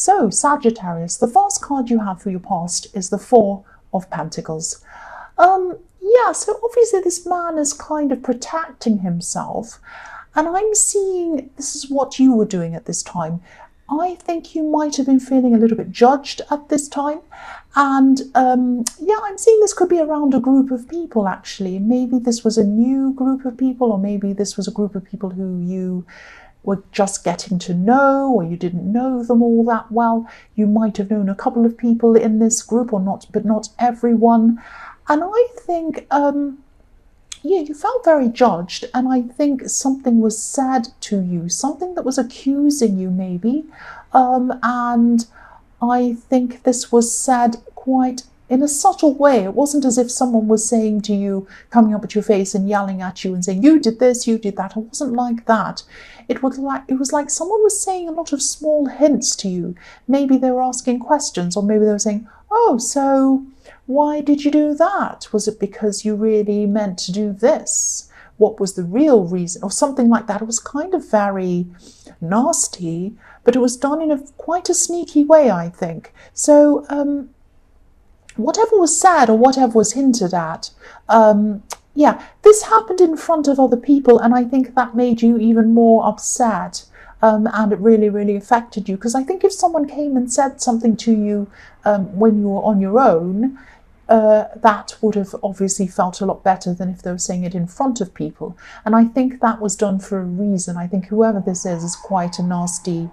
So, Sagittarius, the first card you have for your past is the Four of Pentacles. Yeah, so obviously this man is kind of protecting himself, and I'm seeing this is what you were doing at this time. I think you might have been feeling a little bit judged at this time, and yeah, I'm seeing this could be around a group of people actually. Maybe this was a new group of people, or maybe this was a group of people who you were just getting to know, or you didn't know them all that well. You might have known a couple of people in this group, or not, but not everyone. And I think, yeah, you felt very judged, and I think something was said to you, something that was accusing you maybe, and I think this was said quite in a subtle way. It wasn't as if someone was saying to you, coming up at your face and yelling at you and saying, you did this, you did that. It wasn't like that. It was like someone was saying a lot of small hints to you. Maybe they were asking questions, or maybe they were saying, oh, so why did you do that? Was it because you really meant to do this? What was the real reason? Or something like that. It was kind of very nasty, but it was done in quite a sneaky way, I think. So whatever was said or whatever was hinted at, yeah, this happened in front of other people, and I think that made you even more upset. And it really, really affected you, because I think if someone came and said something to you when you were on your own, that would have obviously felt a lot better than if they were saying it in front of people. And I think that was done for a reason. I think whoever this is quite a nasty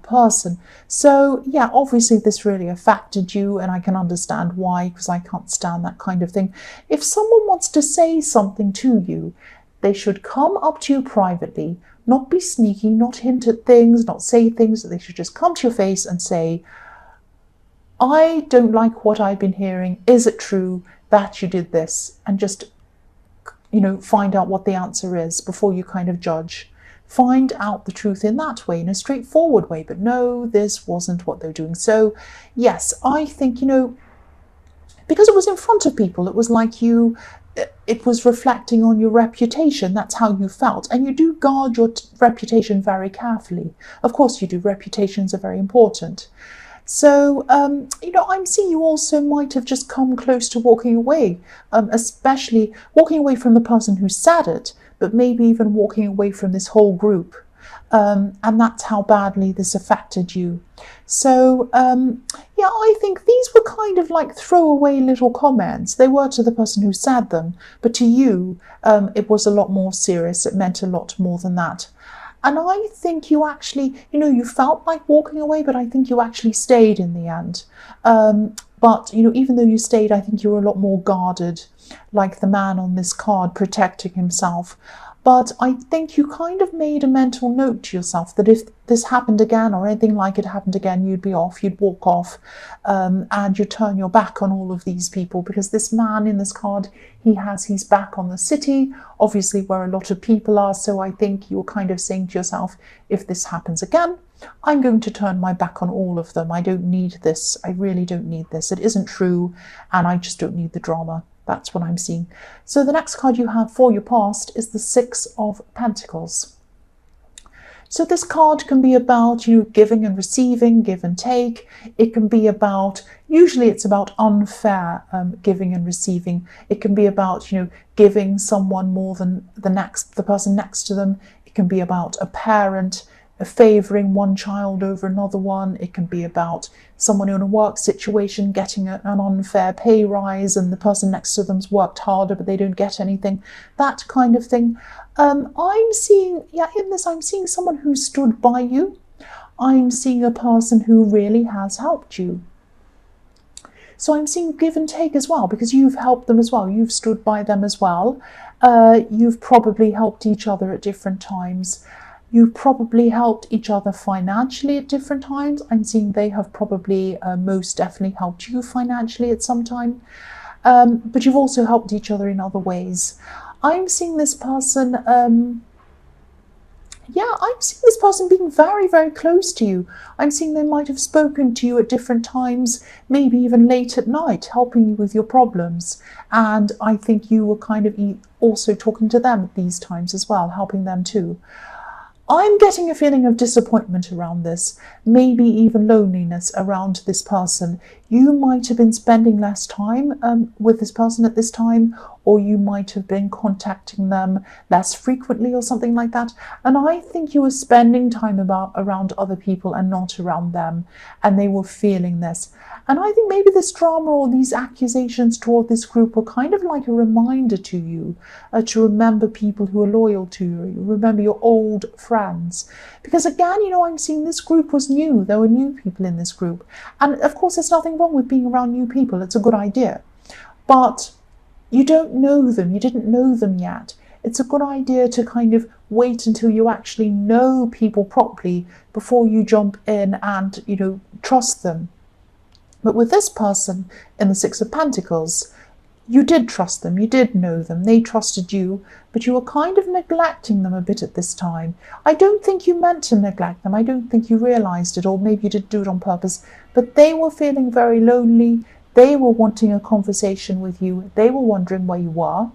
person. So yeah, obviously this really affected you, and I can understand why, because I can't stand that kind of thing. If someone wants to say something to you, they should come up to you privately, not be sneaky, not hint at things, not say things. They should just come to your face and say, I don't like what I've been hearing. Is it true that you did this? And just, you know, find out what the answer is before you kind of judge. Find out the truth in that way, in a straightforward way. But no, this wasn't what they're doing. So yes, I think, you know, because it was in front of people, it was like it was reflecting on your reputation. That's how you felt. And you do guard your reputation very carefully. Of course you do. Reputations are very important. So, you know, I'm seeing you also might have just come close to walking away, especially walking away from the person who said it, but maybe even walking away from this whole group. And that's how badly this affected you. So, yeah, I think these were kind of like throwaway little comments. They were to the person who said them, but to you, it was a lot more serious. It meant a lot more than that. And I think you actually, you know, you felt like walking away, but I think you actually stayed in the end. But, you know, even though you stayed, I think you were a lot more guarded, like the man on this card protecting himself. But I think you kind of made a mental note to yourself that if this happened again, or anything like it happened again, you'd be off, you'd walk off, and you'd turn your back on all of these people, because this man in this card, he has his back on the city, obviously where a lot of people are. So I think you're kind of saying to yourself, if this happens again, I'm going to turn my back on all of them. I don't need this. I really don't need this. It isn't true, and I just don't need the drama. That's what I'm seeing. So the next card you have for your past is the Six of Pentacles. So this card can be about, you know, giving and receiving, give and take. It can be about, usually it's about unfair giving and receiving. It can be about, you know, giving someone more than the person next to them. It can be about a parent favouring one child over another one. It can be about someone in a work situation getting an unfair pay rise, and the person next to them's worked harder but they don't get anything. That kind of thing. I'm seeing, yeah, in this I'm seeing someone who stood by you. I'm seeing a person who really has helped you. So I'm seeing give and take as well, because you've helped them as well. You've stood by them as well. You've probably helped each other at different times. You've probably helped each other financially at different times. I'm seeing they have probably most definitely helped you financially at some time. But you've also helped each other in other ways. I'm seeing this person, yeah, I'm seeing this person being very, very close to you. I'm seeing they might have spoken to you at different times, maybe even late at night, helping you with your problems. And I think you were kind of also talking to them at these times as well, helping them too. I'm getting a feeling of disappointment around this, maybe even loneliness around this person. You might have been spending less time with this person at this time, or you might have been contacting them less frequently or something like that. And I think you were spending time around other people and not around them, and they were feeling this. And I think maybe this drama or these accusations toward this group were kind of like a reminder to you to remember people who are loyal to you, remember your old friends. Because again, I'm seeing this group was new. There were new people in this group. And of course, there's nothing wrong with being around new people. It's a good idea. But you don't know them. You didn't know them yet. It's a good idea to kind of wait until you actually know people properly before you jump in and, trust them. But with this person in the Six of Pentacles, you did trust them, you did know them, they trusted you, but you were kind of neglecting them a bit at this time. I don't think you meant to neglect them, I don't think you realised it, or maybe you didn't do it on purpose, but they were feeling very lonely, they were wanting a conversation with you, they were wondering where you were,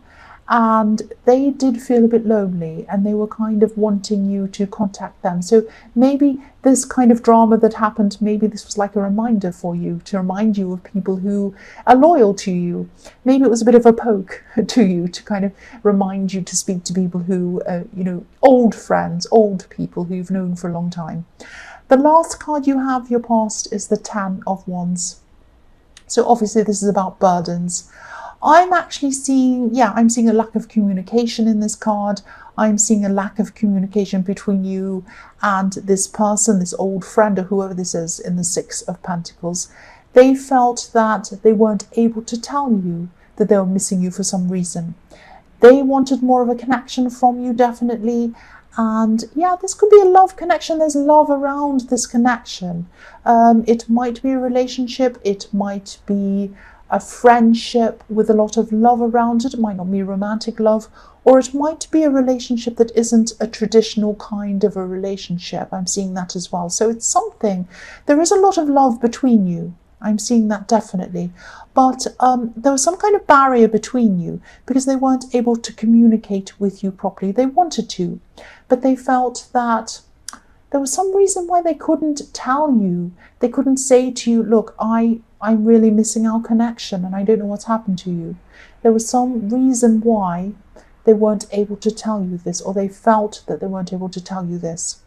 and they did feel a bit lonely, and they were kind of wanting you to contact them. So maybe this kind of drama that happened, maybe this was like a reminder for you, to remind you of people who are loyal to you. Maybe it was a bit of a poke to you to kind of remind you to speak to people who, old friends, old people who you've known for a long time. The last card you have, your past, is the Ten of Wands. So obviously this is about burdens. I'm actually seeing, I'm seeing a lack of communication in this card. I'm seeing a lack of communication between you and this person, this old friend or whoever this is in the Six of Pentacles. They felt that they weren't able to tell you that they were missing you for some reason. They wanted more of a connection from you, definitely. And this could be a love connection. There's love around this connection. It might be a relationship. It might be a friendship with a lot of love around it. It might not be romantic love, or it might be a relationship that isn't a traditional kind of a relationship. I'm seeing that as well. So it's something, there is a lot of love between you. I'm seeing that definitely. But there was some kind of barrier between you because they weren't able to communicate with you properly. They wanted to, but they felt that there was some reason why they couldn't tell you. They couldn't say to you, look, I'm really missing our connection and I don't know what's happened to you. There was some reason why they weren't able to tell you this, or they felt that they weren't able to tell you this.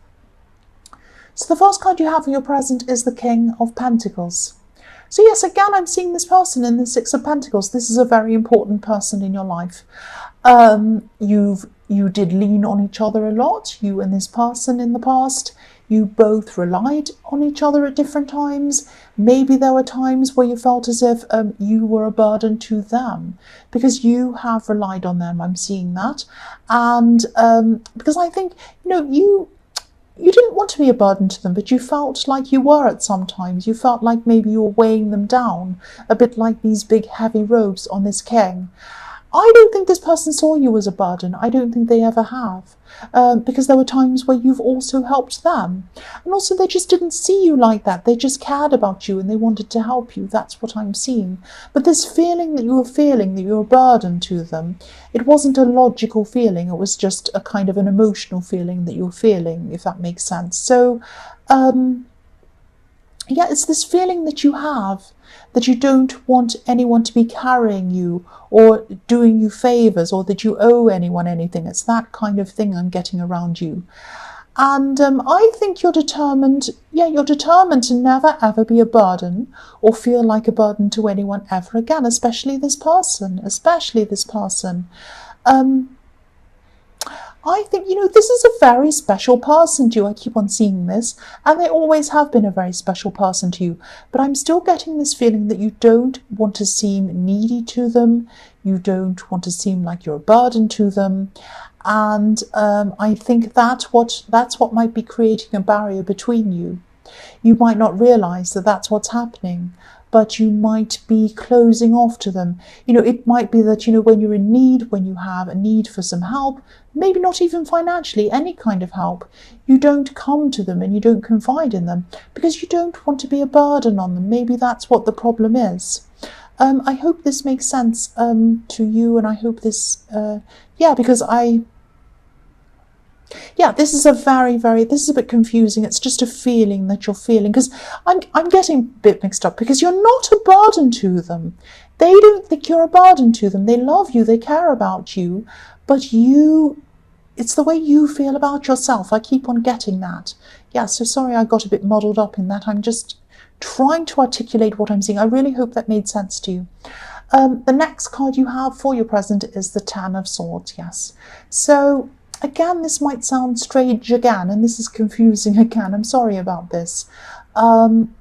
So the first card you have in your present is the King of Pentacles. So yes, again, I'm seeing this person in the Six of Pentacles. This is a very important person in your life. You did lean on each other a lot, you and this person in the past. You both relied on each other at different times. Maybe there were times where you felt as if you were a burden to them because you have relied on them. I'm seeing that. And because I think, you didn't want to be a burden to them, but you felt like you were at some times. You felt like maybe you were weighing them down, a bit like these big heavy robes on this king. I don't think this person saw you as a burden. I don't think they ever have. Because there were times where you've also helped them. And also they just didn't see you like that. They just cared about you and they wanted to help you. That's what I'm seeing. But this feeling that you were feeling, that you were a burden to them, it wasn't a logical feeling. It was just a kind of an emotional feeling that you were feeling, if that makes sense. So, it's this feeling that you have, that you don't want anyone to be carrying you or doing you favours, or that you owe anyone anything. It's that kind of thing I'm getting around you. And I think you're determined, you're determined to never ever be a burden or feel like a burden to anyone ever again, especially this person. I think, this is a very special person to you. I keep on seeing this, and they always have been a very special person to you. But I'm still getting this feeling that you don't want to seem needy to them. You don't want to seem like you're a burden to them. And I think that's what might be creating a barrier between you. You might not realise that that's what's happening, but you might be closing off to them. It might be that, when you're in need, when you have a need for some help, maybe not even financially, any kind of help, you don't come to them and you don't confide in them because you don't want to be a burden on them. Maybe that's what the problem is. I hope this makes sense to you, and I hope this, because Yeah, this is this is a bit confusing. It's just a feeling that you're feeling, because I'm getting a bit mixed up, because you're not a burden to them. They don't think you're a burden to them. They love you, they care about you, but it's the way you feel about yourself. I keep on getting that. Yeah, so sorry I got a bit muddled up in that. I'm just trying to articulate what I'm seeing. I really hope that made sense to you. The next card you have for your present is the Ten of Swords, yes. So again, this might sound strange again, and this is confusing again. I'm sorry about this. I'm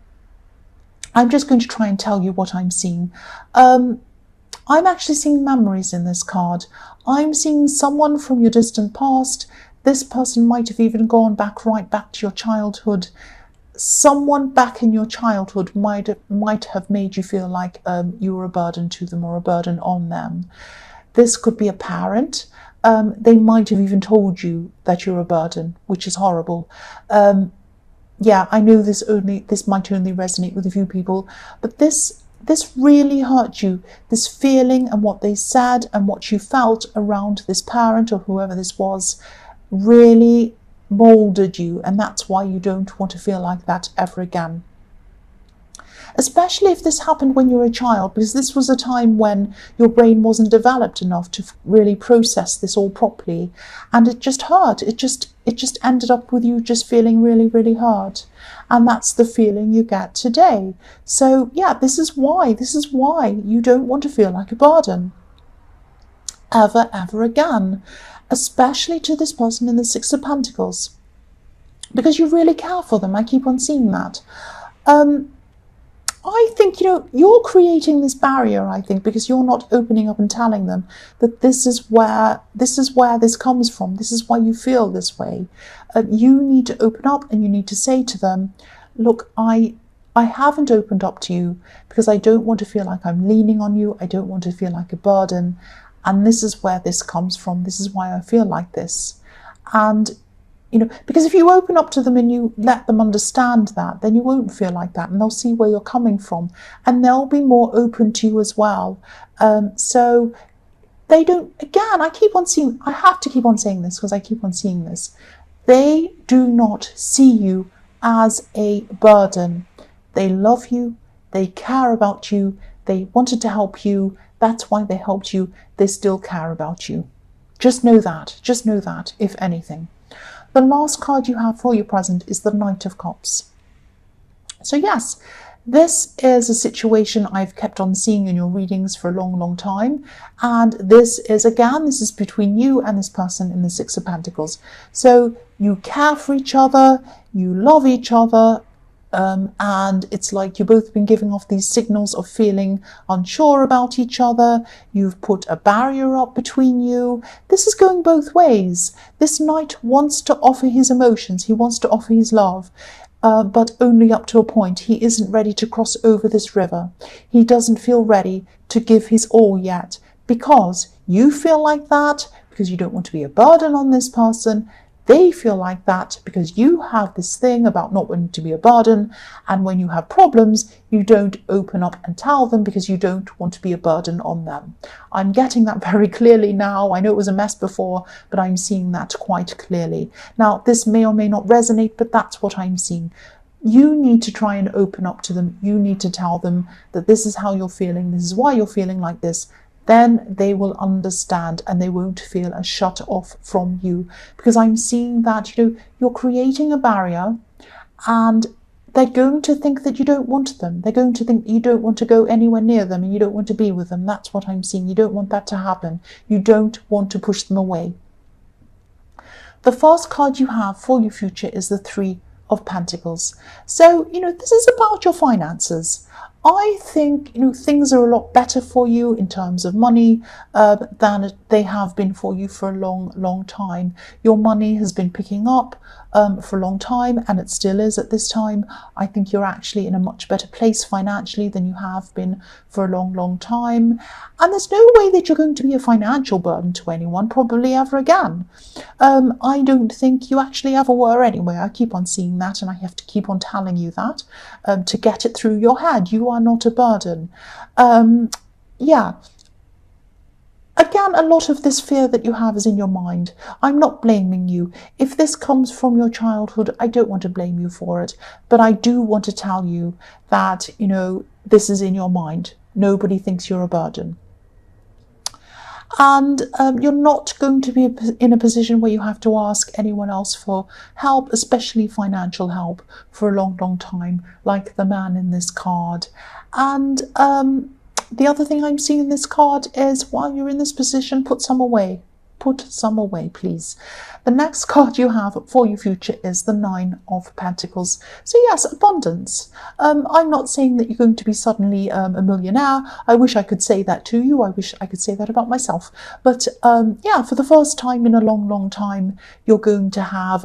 just going to try and tell you what I'm seeing. I'm actually seeing memories in this card. I'm seeing someone from your distant past. This person might have even gone right back to your childhood. Someone back in your childhood might have made you feel like you were a burden to them or a burden on them. This could be a parent. They might have even told you that you're a burden, which is horrible. Yeah, I know this might only resonate with a few people, but this really hurt you. This feeling and what they said and what you felt around this parent or whoever this was really molded you, and that's why you don't want to feel like that ever again. Especially if this happened when you were a child, because this was a time when your brain wasn't developed enough to really process this all properly, and it just hurt. It just ended up with you just feeling really, really hurt, and that's the feeling you get today. So yeah, this is why you don't want to feel like a burden ever again, especially to this person in the Six of Pentacles, because you really care for them. I keep on seeing that. I think, you're creating this barrier, I think, because you're not opening up and telling them that this is where this comes from. This is why you feel this way. You need to open up, and you need to say to them, look, I haven't opened up to you because I don't want to feel like I'm leaning on you. I don't want to feel like a burden. And this is where this comes from. This is why I feel like this. And because if you open up to them and you let them understand that, then you won't feel like that, and they'll see where you're coming from, and they'll be more open to you as well. So they don't, again, I have to keep on saying this because I keep on seeing this. They do not see you as a burden. They love you. They care about you. They wanted to help you. That's why they helped you. They still care about you. Just know that, if anything. The last card you have for your present is the Knight of Cups. So yes, this is a situation I've kept on seeing in your readings for a long, long time. And this is between you and this person in the Six of Pentacles. So you care for each other, you love each other, and it's like you've both been giving off these signals of feeling unsure about each other. You've put a barrier up between you. This is going both ways. This knight wants to offer his emotions. He wants to offer his love, but only up to a point. He isn't ready to cross over this river. He doesn't feel ready to give his all yet, because you feel like that because you don't want to be a burden on this person. They feel like that because you have this thing about not wanting to be a burden, and when you have problems, you don't open up and tell them because you don't want to be a burden on them. I'm getting that very clearly now. I know it was a mess before, but I'm seeing that quite clearly. Now, this may or may not resonate, but that's what I'm seeing. You need to try and open up to them. You need to tell them that this is how you're feeling, this is why you're feeling like this. Then they will understand, and they won't feel as shut off from you, because I'm seeing that you're creating a barrier, and they're going to think that you don't want them. They're going to think you don't want to go anywhere near them and you don't want to be with them. That's what I'm seeing. You don't want that to happen. You don't want to push them away. The first card you have for your future is the Three of Pentacles. So, this is about your finances. I think, things are a lot better for you in terms of money than they have been for you for a long, long time. Your money has been picking up for a long time, and it still is at this time. I think you're actually in a much better place financially than you have been for a long, long time. And there's no way that you're going to be a financial burden to anyone, probably ever again. I don't think you actually ever were anyway. I keep on seeing that, and I have to keep on telling you that to get it through your head. You are not a burden. Yeah. again, a lot of this fear that you have is in your mind. I'm not blaming you. If this comes from your childhood, I don't want to blame you for it. But I do want to tell you that, this is in your mind. Nobody thinks you're a burden. And you're not going to be in a position where you have to ask anyone else for help, especially financial help, for a long, long time, like the man in this card. And the other thing I'm seeing in this card is, while you're in this position, put some away. Put some away, please. The next card you have for your future is the Nine of Pentacles. So yes, abundance. I'm not saying that you're going to be suddenly a millionaire. I wish I could say that to you. I wish I could say that about myself. But yeah, for the first time in a long, long time, you're going to have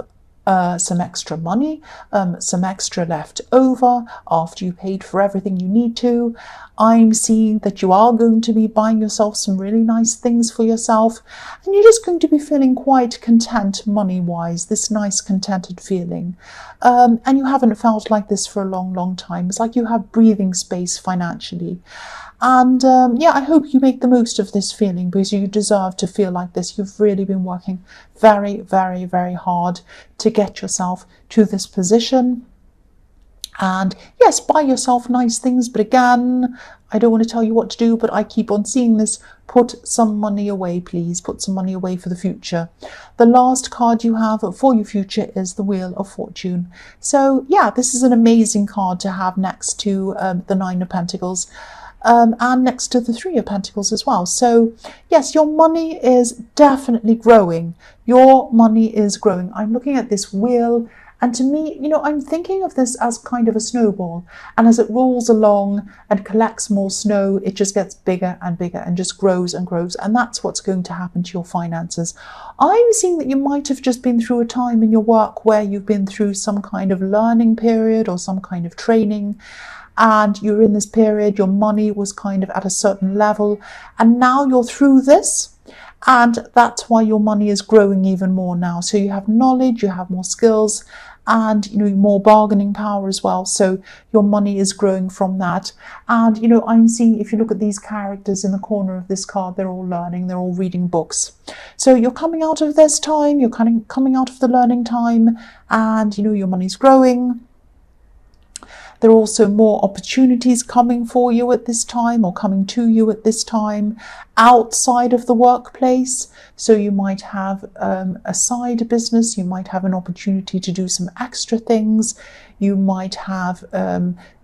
some extra money, some extra left over after you paid for everything you need to. I'm seeing that you are going to be buying yourself some really nice things for yourself, and you're just going to be feeling quite content money-wise, this nice contented feeling. And you haven't felt like this for a long, long time. It's like you have breathing space financially. And yeah, I hope you make the most of this feeling, because you deserve to feel like this. You've really been working very, very, very hard to get yourself to this position. And yes, buy yourself nice things. But again, I don't want to tell you what to do, but I keep on seeing this. Put some money away, please. Put some money away for the future. The last card you have for your future is the Wheel of Fortune. So yeah, this is an amazing card to have next to the Nine of Pentacles. And next to the Three of Pentacles as well. So yes, your money is definitely growing. Your money is growing. I'm looking at this wheel, and to me, I'm thinking of this as kind of a snowball. And as it rolls along and collects more snow, it just gets bigger and bigger and just grows and grows. And that's what's going to happen to your finances. I'm seeing that you might have just been through a time in your work where you've been through some kind of learning period or some kind of training. And you're in this period, your money was kind of at a certain level, and now you're through this, and that's why your money is growing even more now. So you have knowledge, you have more skills, and more bargaining power as well. So your money is growing from that. And I'm seeing, if you look at these characters in the corner of this card, they're all learning, they're all reading books. So you're coming out of this time, you're coming out of the learning time, and your money's growing. There are also more opportunities coming for you at this time, or coming to you at this time outside of the workplace. So you might have a side business, you might have an opportunity to do some extra things, you might have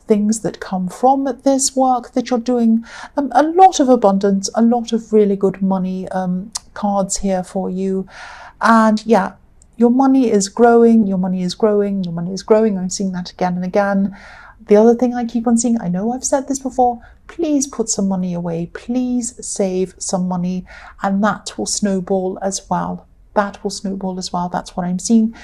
things that come from this work that you're doing. A lot of abundance, a lot of really good money cards here for you. And yeah, your money is growing, your money is growing, your money is growing. I'm seeing that again and again. The other thing I keep on seeing, I know I've said this before, please put some money away, please save some money, and that will snowball as well. That will snowball as well. That's what I'm seeing.